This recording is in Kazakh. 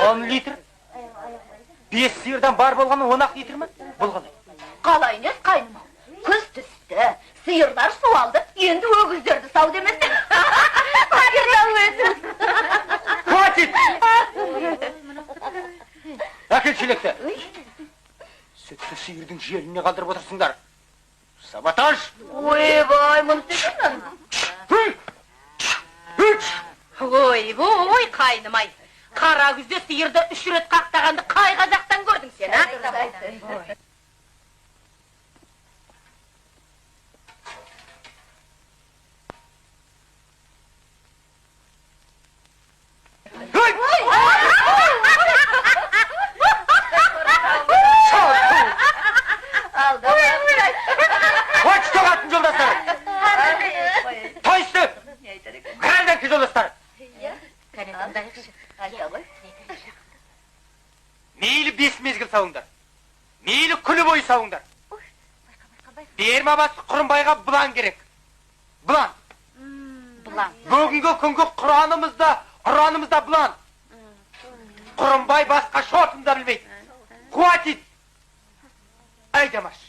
10 литр. 5 сиырдан бар болғаны 10 литр ме? Бұл қалай? Қалай нес қайным? Күз түсті, сиырлар су алды, енді өгіздерді сау демесін. Хватит! Әкел шелекті. Сүтті сиырдың желіне қалдырып отырсыңдар. Саботаж! Ойбай, мұнтығынан. Ой, қайным-ай. Қара күзде сиырды 3 рет қақтағанды қай қазақтан көрдің сен, а? Қойшы тоғатын жолдастар! Тойысты! Қыралдан ке жолдастар! Мейлі 5 мезгіл сауыңдар. Мейлі күлі бойы сауыңдар. Берма басы Құрымбайға бұлан керек. Бұлан. Бүгінгі күнгі ұранымызда бұлан. Құрымбай басқа шотында білмейді. Хватит! Айдамаш.